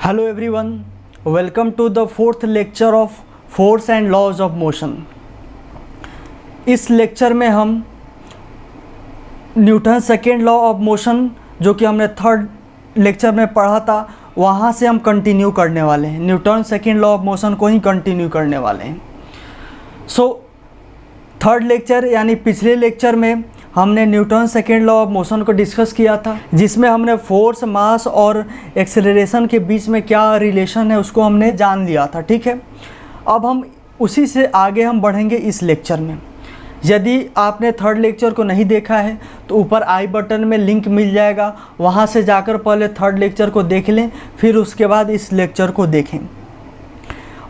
Hello everyone, welcome to the fourth lecture of Force and Laws of Motion। इस lecture में हम Newton second law of motion जो कि हमने third lecture में पढ़ा था वहाँ से हम कंटिन्यू करने वाले हैं। Newton second law of motion को ही कंटिन्यू करने वाले हैं। थर्ड लेक्चर यानी पिछले लेक्चर में हमने Newton second law of motion को डिस्कस किया था, जिसमें हमने फोर्स, मास और एक्सेलरेशन के बीच में क्या रिलेशन है उसको हमने जान लिया था। ठीक है, अब हम उसी से आगे हम बढ़ेंगे इस लेक्चर में। यदि आपने थर्ड लेक्चर को नहीं देखा है तो ऊपर आई बटन में लिंक मिल जाएगा, वहाँ से जाकर पहले थर्ड लेक्चर को देख लें, फिर उसके बाद इस लेक्चर को देखें।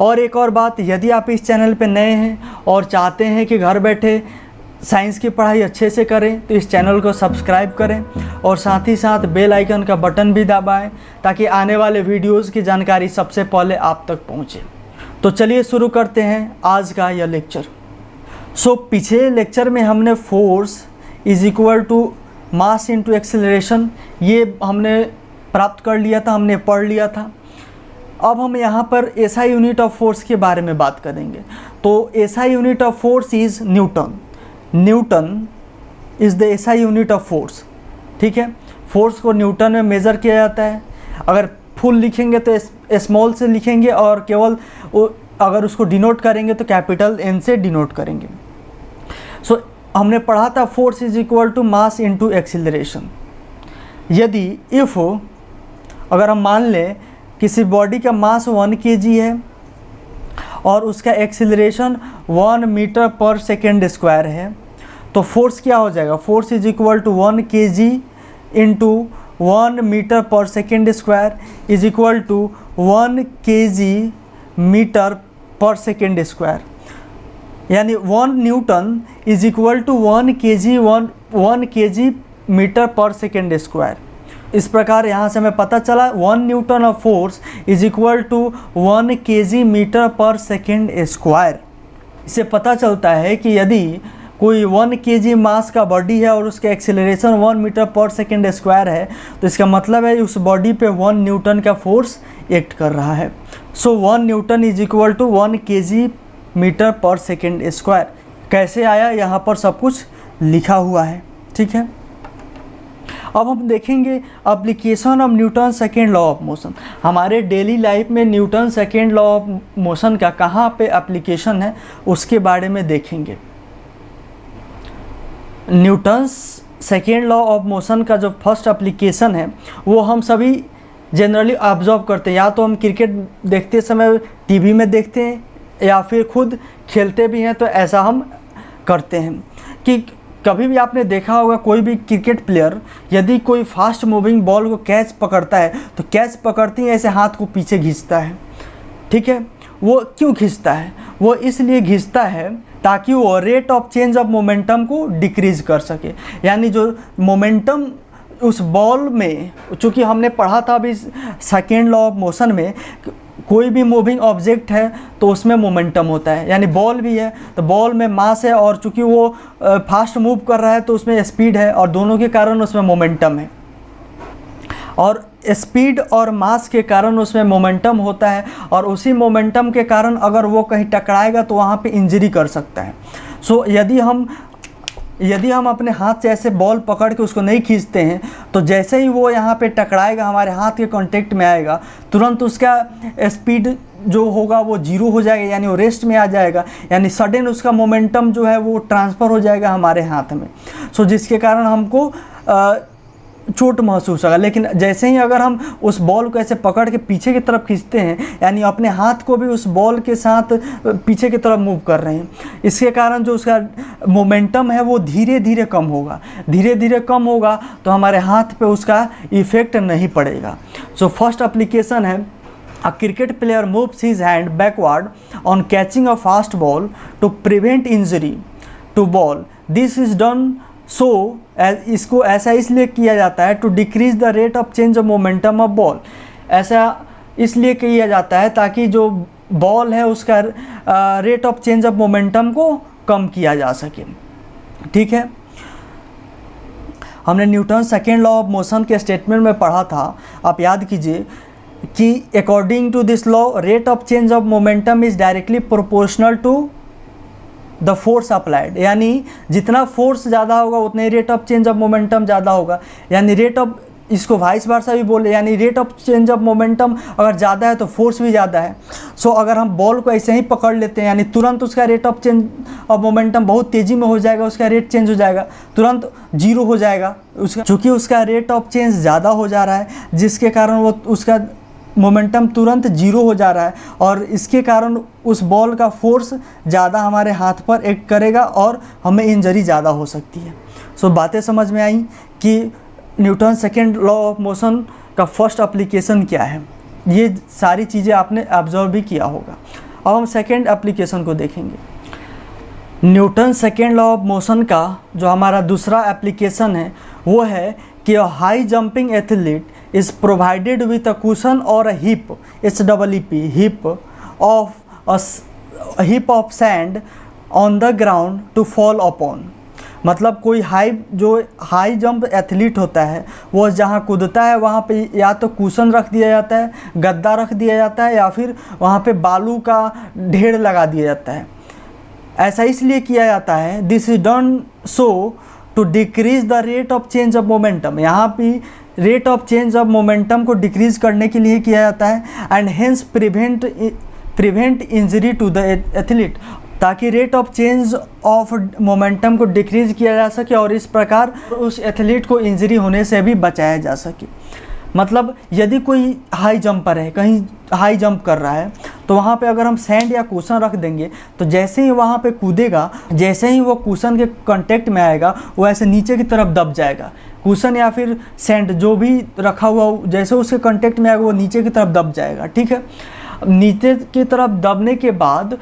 और एक और बात, यदि आप इस चैनल पे नए हैं और चाहते हैं कि घर बैठे साइंस की पढ़ाई अच्छे से करें तो इस चैनल को सब्सक्राइब करें और साथ ही साथ बेल आइकन का बटन भी दबाएं ताकि आने वाले वीडियोस की जानकारी सबसे पहले आप तक पहुंचे। तो चलिए शुरू करते हैं आज का यह लेक्चर। पिछले लेक्चर में हमने force is equal to mass into acceleration ये हमने प्राप्त कर लिया था, हमने पढ़ लिया था। अब हम यहाँ पर एसआई यूनिट ऑफ फोर्स के बारे में बात करेंगे। तो SI unit of force is Newton. Newton is the SI unit of force. ठीक है, फोर्स को न्यूटन में मेज़र किया जाता है। अगर फुल लिखेंगे तो स्मॉल से लिखेंगे और केवल अगर उसको डिनोट करेंगे तो कैपिटल एन से डिनोट करेंगे। हमने पढ़ा था force is equal to mass into acceleration. यदि अगर हम मान लें किसी बॉडी का मास 1 kg है और उसका acceleration 1 metre per second square है तो फोर्स क्या हो जाएगा? Force is equal to 1 kg into 1 metre per second square is equal to 1 kg metre per second square, यानी 1 newton is equal to 1 kg metre per second square. इस प्रकार यहाँ से हमें पता चला 1 newton of force is equal to 1 kg metre per second square. इससे पता चलता है कि यदि कोई 1 kg मास का बॉडी है और उसका acceleration 1 metre per second square है तो इसका मतलब है उस बॉडी पे 1 न्यूटन का फोर्स एक्ट कर रहा है। 1 newton is equal to 1 kg metre per second square. कैसे आया, यहाँ पर सब कुछ लिखा हुआ है। ठीक है, अब हम देखेंगे application of Newton second law of motion. हमारे डेली लाइफ में Newton second law of motion का कहाँ पे एप्लीकेशन है उसके बारे में देखेंगे। Newton second law of motion का जो फर्स्ट एप्लीकेशन है वो हम सभी जनरली ऑब्जर्व करते हैं। या तो हम क्रिकेट देखते समय टीवी में देखते हैं या फिर खुद खेलते भी हैं तो ऐसा हम करते हैं कि कभी भी आपने देखा होगा कोई भी क्रिकेट प्लेयर यदि कोई फास्ट मूविंग बॉल को कैच पकड़ता है तो कैच पकड़ते ही ऐसे हाथ को पीछे खींचता है। ठीक है, वो क्यों खींचता है? वो इसलिए खींचता है ताकि वो rate of change of momentum को डिक्रीज़ कर सके। यानी जो मोमेंटम उस बॉल में, चूँकि हमने पढ़ा था अभी सेकेंड लॉ ऑफ मोशन में, कोई भी मूविंग ऑब्जेक्ट है तो उसमें मोमेंटम होता है। यानी बॉल भी है तो बॉल में मास है और चूंकि वो फास्ट मूव कर रहा है तो उसमें स्पीड है और दोनों के कारण उसमें मोमेंटम है। और स्पीड और मास के कारण उसमें मोमेंटम होता है और उसी मोमेंटम के कारण अगर वो कहीं टकराएगा तो वहाँ पे इंजरी कर सकता है। यदि हम अपने हाथ से ऐसे बॉल पकड़ के उसको नहीं खींचते हैं तो जैसे ही वो यहाँ पे टकराएगा, हमारे हाथ के कांटेक्ट में आएगा, तुरंत उसका स्पीड जो होगा वो 0 हो जाएगा, यानी वो रेस्ट में आ जाएगा, यानी सडन उसका मोमेंटम जो है वो ट्रांसफ़र हो जाएगा हमारे हाथ में। जिसके कारण हमको चोट महसूस होगा। लेकिन जैसे ही अगर हम उस बॉल को ऐसे पकड़ के पीछे की तरफ खींचते हैं, यानी अपने हाथ को भी उस बॉल के साथ पीछे की तरफ मूव कर रहे हैं, इसके कारण जो उसका मोमेंटम है वो धीरे धीरे कम होगा। धीरे धीरे कम होगा तो हमारे हाथ पे उसका इफ़ेक्ट नहीं पड़ेगा। फर्स्ट एप्लीकेशन है A cricket player moves his hand backward on catching a fast ball to prevent injury to ball. This is done इसको ऐसा इसलिए किया जाता है to decrease the rate of change of momentum of ball. ऐसा इसलिए किया जाता है ताकि जो बॉल है उसका rate of change of momentum को कम किया जा सके। ठीक है, हमने Newton second law of motion के स्टेटमेंट में पढ़ा था, आप याद कीजिए कि according to this law rate of change of momentum is directly proportional to the force applied, यानी जितना फोर्स ज़्यादा होगा उतने rate of change of momentum ज़्यादा होगा। यानी रेट ऑफ, इसको वाइस वर्सा भी बोले, यानी rate of change of momentum अगर ज़्यादा है तो फोर्स भी ज़्यादा है। सो अगर हम बॉल को ऐसे ही पकड़ लेते हैं, यानी तुरंत उसका rate of change of momentum बहुत तेज़ी में हो जाएगा, उसका रेट चेंज हो जाएगा, तुरंत जीरो हो जाएगा उसका, चूँकि उसका रेट ऑफ चेंज ज़्यादा हो जा रहा है, जिसके कारण वो उसका मोमेंटम तुरंत जीरो हो जा रहा है, और इसके कारण उस बॉल का फोर्स ज़्यादा हमारे हाथ पर एक्ट करेगा और हमें इंजरी ज़्यादा हो सकती है। सो बातें समझ में आई कि Newton second law of motion का फर्स्ट एप्लीकेशन क्या है। ये सारी चीज़ें आपने ऑब्जर्व भी किया होगा। अब हम सेकेंड एप्लीकेशन को देखेंगे। Newton second law of motion का जो हमारा दूसरा एप्लीकेशन है वो है कि high jumping athlete is provided with a cushion और a heap, HEEP, heap of sand on the ground to fall upon. मतलब कोई हाई जंप एथलीट होता है, वो जहाँ कूदता है वहाँ पे या तो कुशन रख दिया जाता है, गद्दा रख दिया जाता है, या फिर वहाँ पे बालू का ढेर लगा दिया जाता है। ऐसा इसलिए किया जाता है, this is done so to decrease the rate of change of momentum. यहाँ पे rate of change of momentum को डिक्रीज करने के लिए किया जाता है, and hence prevent injury to the athlete, ताकि rate of change of momentum को डिक्रीज किया जा सके और इस प्रकार उस एथलीट को इंजरी होने से भी बचाया जा सके। मतलब यदि कोई हाई जंपर है, कहीं हाई जंप कर रहा है, तो वहाँ पे अगर हम सैंड या कुशन रख देंगे तो जैसे ही वहाँ पे कूदेगा, जैसे ही वो कुशन के कांटेक्ट में आएगा वो ऐसे नीचे की तरफ दब जाएगा। कुशन या फिर सैंड जो भी रखा हुआ जैसे उसके कांटेक्ट में आएगा वो नीचे की तरफ दब जाएगा, ठीक है। नीचे की तरफ दबने के बाद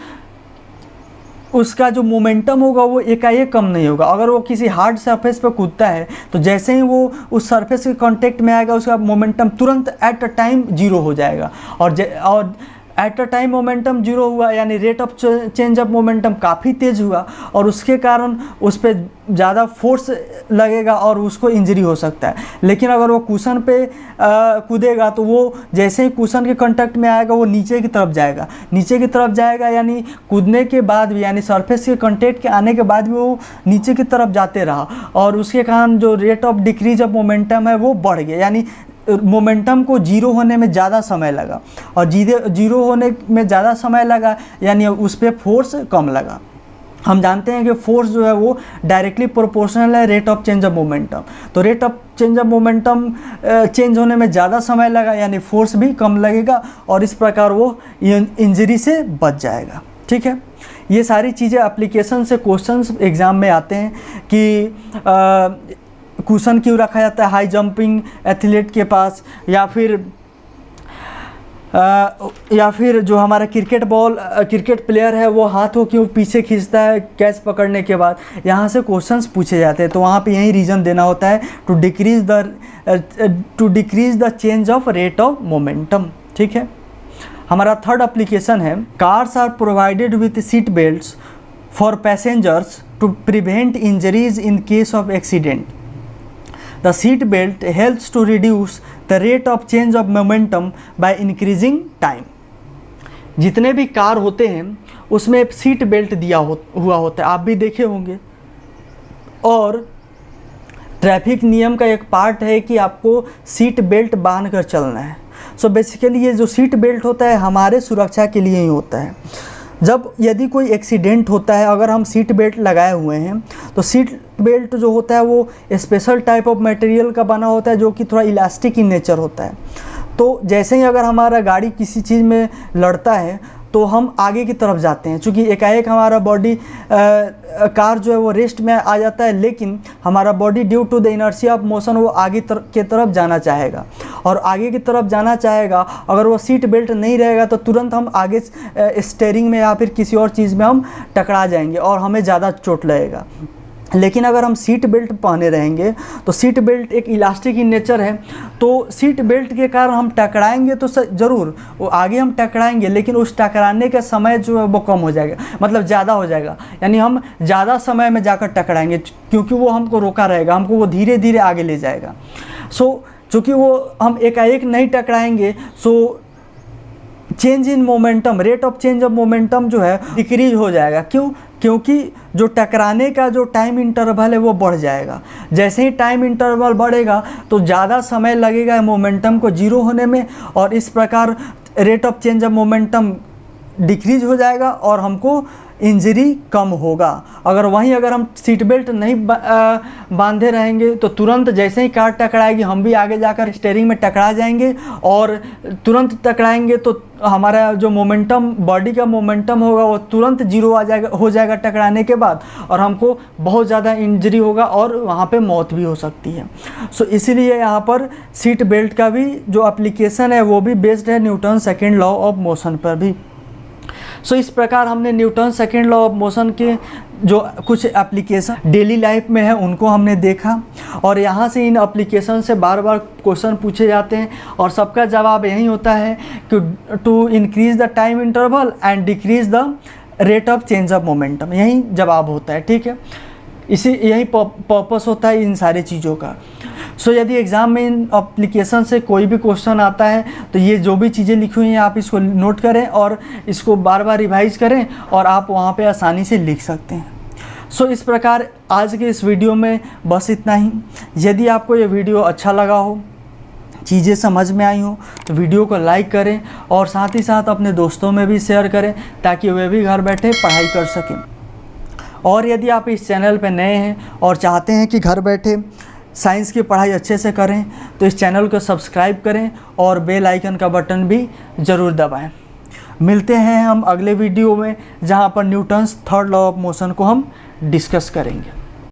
उसका जो मोमेंटम होगा वो एकाएक कम नहीं होगा। अगर वो किसी हार्ड सरफेस पर कूदता है तो जैसे ही वो उस सरफेस के कांटेक्ट में आएगा उसका मोमेंटम तुरंत एट अ टाइम जीरो हो जाएगा, और at a time momentum zero हुआ यानी rate of change of momentum काफ़ी तेज़ हुआ, और उसके कारण उस पर ज़्यादा फोर्स लगेगा और उसको इंजरी हो सकता है। लेकिन अगर वो कुशन पे कूदेगा तो वो जैसे ही कुशन के कांटेक्ट में आएगा वो नीचे की तरफ जाएगा, नीचे की तरफ जाएगा, यानी कूदने के बाद भी, यानी सरफेस के कांटेक्ट के आने के बाद भी वो नीचे की तरफ जाते रहा, और उसके कारण जो rate of decrease of momentum है वो बढ़ गया, यानी मोमेंटम को जीरो होने में ज़्यादा समय लगा, और जीरो होने में ज़्यादा समय लगा यानी उस पर फोर्स कम लगा। हम जानते हैं कि फोर्स जो है वो डायरेक्टली प्रोपोर्शनल है rate of change of momentum, तो rate of change of momentum change होने में ज़्यादा समय लगा यानी फोर्स भी कम लगेगा, और इस प्रकार वो इंजरी से बच जाएगा, ठीक है। ये सारी चीज़ें एप्लीकेशन से क्वेश्चंस एग्ज़ाम में आते हैं कि कुशन क्यों रखा जाता है हाई जंपिंग एथलीट के पास, या फिर जो हमारा क्रिकेट प्लेयर है वो हाथों क्यों पीछे खींचता है कैच पकड़ने के बाद। यहाँ से क्वेश्चंस पूछे जाते हैं, तो वहाँ पे यही रीज़न देना होता है to decrease the change of rate of momentum, ठीक है। हमारा थर्ड एप्लीकेशन है, cars are provided with seat belts for passengers to prevent injuries in case of accident. The seat belt helps to reduce the rate of change of momentum by increasing time. जितने भी car होते हैं उसमें seat belt दिया हुआ होता है, आप भी देखे होंगे, और ट्रैफिक नियम का एक पार्ट है कि आपको सीट बेल्ट बांध कर चलना है। सो बेसिकली ये जो सीट बेल्ट होता है हमारे सुरक्षा के लिए ही होता है। जब यदि कोई एक्सीडेंट होता है, अगर हम सीट बेल्ट लगाए हुए हैं तो सीट बेल्ट जो होता है वो स्पेशल टाइप ऑफ मटेरियल का बना होता है जो कि थोड़ा इलास्टिक इन नेचर होता है। तो जैसे ही अगर हमारा गाड़ी किसी चीज़ में लड़ता है तो हम आगे की तरफ जाते हैं, चूँकि एकाएक हमारा बॉडी कार जो है वो रेस्ट में आ जाता है, लेकिन हमारा body due to the inertia of motion वो आगे की तरफ जाना चाहेगा, और आगे की तरफ जाना चाहेगा अगर वो सीट बेल्ट नहीं रहेगा तो तुरंत हम आगे स्टीयरिंग में या फिर किसी और चीज़ में हम टकरा जाएंगे और हमें ज़्यादा चोट लगेगा। लेकिन अगर हम सीट बेल्ट पहने रहेंगे तो सीट बेल्ट एक इलास्टिक इन नेचर है, तो सीट बेल्ट के कारण हम टकराएंगे तो ज़रूर वो आगे हम टकराएंगे, लेकिन उस टकराने का समय जो है वो कम हो जाएगा, मतलब ज़्यादा हो जाएगा, यानी हम ज़्यादा समय में जाकर टकराएंगे क्योंकि वो हमको रोका रहेगा, हमको वो धीरे धीरे आगे ले जाएगा। सो चूँकि वो हम एकाएक नहीं टकराएंगे, so change in momentum, rate of change of momentum जो है डिक्रीज हो जाएगा। क्यों? क्योंकि जो टकराने का जो टाइम इंटरवल है वो बढ़ जाएगा। जैसे ही टाइम इंटरवल बढ़ेगा तो ज़्यादा समय लगेगा मोमेंटम को जीरो होने में, और इस प्रकार rate of change of momentum decrease हो जाएगा और हमको इंजरी कम होगा। अगर हम सीट बेल्ट नहीं बांधे रहेंगे तो तुरंत जैसे ही कार टकराएगी हम भी आगे जाकर स्टीयरिंग में टकरा जाएंगे, और तुरंत टकराएंगे तो हमारा जो मोमेंटम, बॉडी का मोमेंटम होगा वो तुरंत जीरो हो जाएगा टकराने के बाद, और हमको बहुत ज़्यादा इंजरी होगा और वहाँ पे मौत भी हो सकती है। सो इसीलिए यहाँ पर सीट बेल्ट का भी जो एप्लीकेशन है वो भी बेस्ड है Newton second law of motion पर भी। सो इस प्रकार हमने Newton second law of motion के जो कुछ एप्लीकेशन डेली लाइफ में है उनको हमने देखा, और यहाँ से इन एप्लीकेशन से बार बार क्वेश्चन पूछे जाते हैं और सबका जवाब यही होता है कि to increase the time interval and decrease the rate of change of momentum, यही जवाब होता है। ठीक है, यही पर्पस होता है इन सारी चीज़ों का। सो यदि एग्ज़ाम में इन एप्लीकेशन से कोई भी क्वेश्चन आता है तो ये जो भी चीज़ें लिखी हुई हैं आप इसको नोट करें और इसको बार बार रिवाइज करें और आप वहाँ पे आसानी से लिख सकते हैं। सो इस प्रकार आज के इस वीडियो में बस इतना ही। यदि आपको ये वीडियो अच्छा लगा हो, चीज़ें समझ में आई हो, तो वीडियो को लाइक करें और साथ ही साथ अपने दोस्तों में भी शेयर करें ताकि वे भी घर बैठे पढ़ाई कर सकें। और यदि आप इस चैनल पर नए हैं और चाहते हैं कि घर बैठे साइंस की पढ़ाई अच्छे से करें तो इस चैनल को सब्सक्राइब करें और बेल आइकन का बटन भी ज़रूर दबाएं। मिलते हैं हम अगले वीडियो में जहां पर Newton's third law of motion को हम डिस्कस करेंगे।